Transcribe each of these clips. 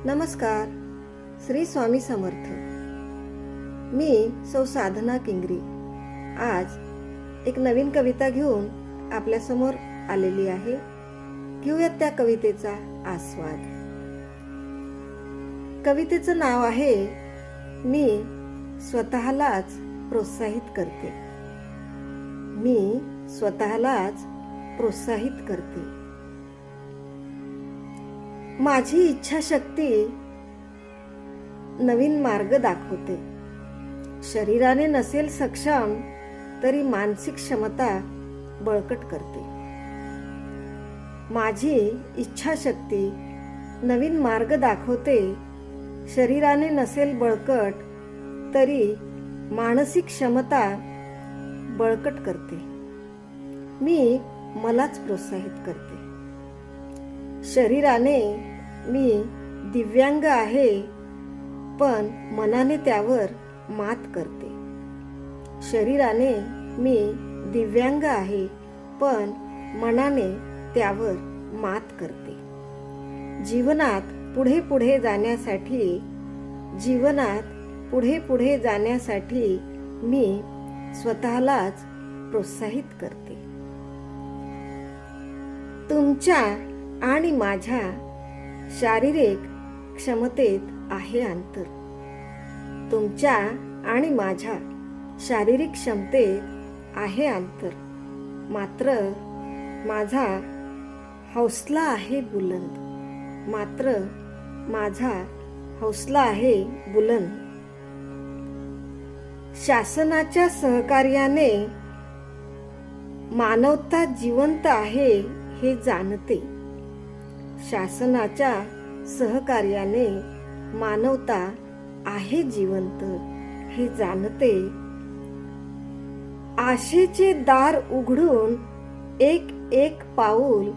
नमस्कार. श्री स्वामी समर्थ. मी सौ साधना किंगरी आज एक नवीन कविता घेऊन आपल्या समोर आलेली आहे. घेऊयात त्या कवितेचा आस्वाद. कवितेचं नाव आहे मी स्वतःलाच प्रोत्साहित करते. मी स्वतःलाच प्रोत्साहित करते. माझी इच्छाशक्ती नवीन मार्ग दाखवते. शरीराने नसेल सक्षम तरी मानसिक क्षमता बळकट करते. माझी इच्छाशक्ती नवीन मार्ग दाखवते. शरीराने नसेल बळकट तरी मानसिक क्षमता बळकट करते. मी मलाच प्रोत्साहित करते. शरीराने मी दिव्यांग आहे, पण मनाने त्यावर मात करते. शरीराने मी दिव्यांग आहे, पण मनाने त्यावर मात करते. जीवनात पुढे पुढे जाण्यासाठी मी स्वतःलाच प्रोत्साहित करते. तुमच्या आणि माझ्या शारीरिक क्षमतेत आहे अंतर. तुमच्या आणि माझ्या शारीरिक क्षमतेत आहे अंतर. मात्र माझा हौसला आहे बुलंद. शासनाच्या सहकार्याने मानवता जिवंत आहे हे जाणते. शासनाच्या सहकार्याने मानवता आहे जिवंत हे जाणते. आशेचे दार उघडून एक एक पाऊल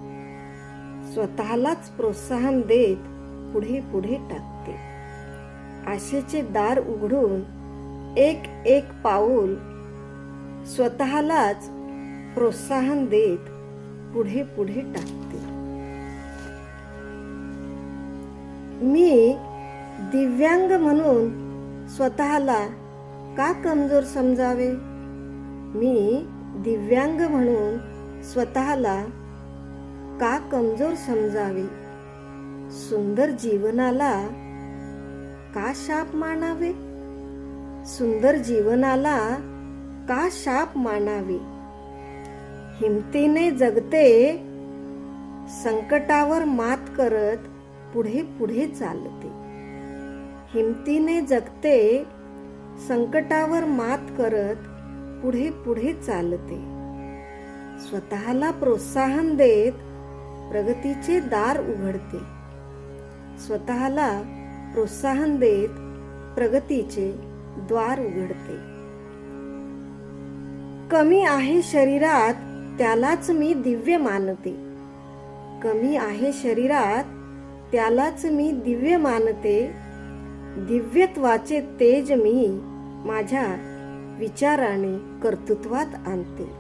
स्वतःलाच प्रोत्साहन देत पुढे पुढे टाकते. आशेचे दार उघडून एक एक पाऊल स्वतःलाच प्रोत्साहन देत पुढे पुढे टाकते. मी दिव्यांग म्हणून स्वतःला का कमजोर समजावे? मी दिव्यांग म्हणून स्वतःला का कमजोर समजावे? सुंदर जीवनाला का शाप मानावे? सुंदर जीवनाला का शाप मानावे? हिमतीने जगते, संकटावर मात करत पुढे पुढे चालते. हिमतीने जगते, संकटावर मात करत पुढे पुढे चालते. स्वतःला प्रोत्साहन देत प्रगतीचे दार उघडते. स्वतःला प्रोत्साहन देत प्रगतीचे द्वार उघडते. कमी आहे शरीरात त्यालाच मी दिव्य मानते. कमी आहे शरीरात त्यालाच मी दिव्य मानते. दिव्यत्वाचे तेज मी माझ्या विचाराने कर्तृत्वात आणते.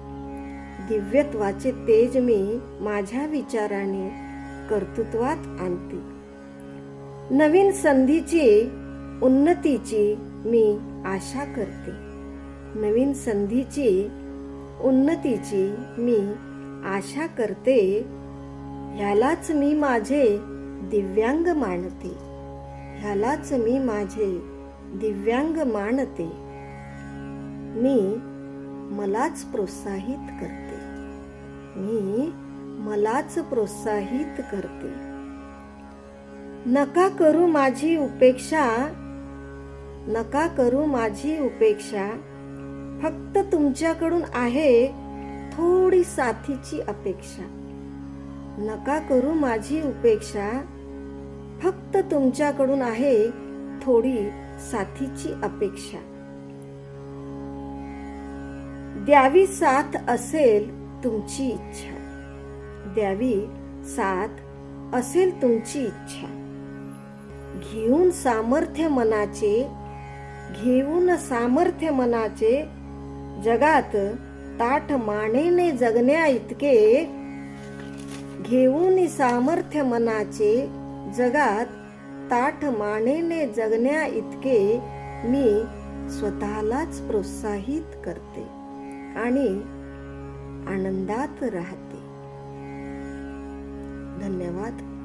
दिव्यत्वाचे तेज मी माझ्या विचाराने कर्तृत्वात आणते. नवीन संधीची उन्नतीची मी आशा करते. नवीन संधीची उन्नतीची मी आशा करते. ह्यालाच मी माझे दिव्यांग मानते. ह्यालाच मी माझे दिव्यांग मानते. मी मलाच प्रोत्साहित करते. मी मलाच प्रोत्साहित करते. नका करू माझी उपेक्षा. नका करू माझी उपेक्षा. फक्त तुमच्याकडून आहे थोडी साथीची अपेक्षा. नका करू माझी उपेक्षा. फक्त तुमच्याकडून आहे थोडी साथीची अपेक्षा. द्यावी साथ असेल तुमची इच्छा. द्यावी साथ असेल तुमची इच्छा. घेऊन सामर्थ्य मनाचे जगात ताठ मानेने जगण्या इतके. घेऊन सामर्थ्य मनाचे जगात ताठ मानेने जगण्या इतके मी स्वतःलाच प्रोत्साहित करते आणि आनंदात राहते. धन्यवाद.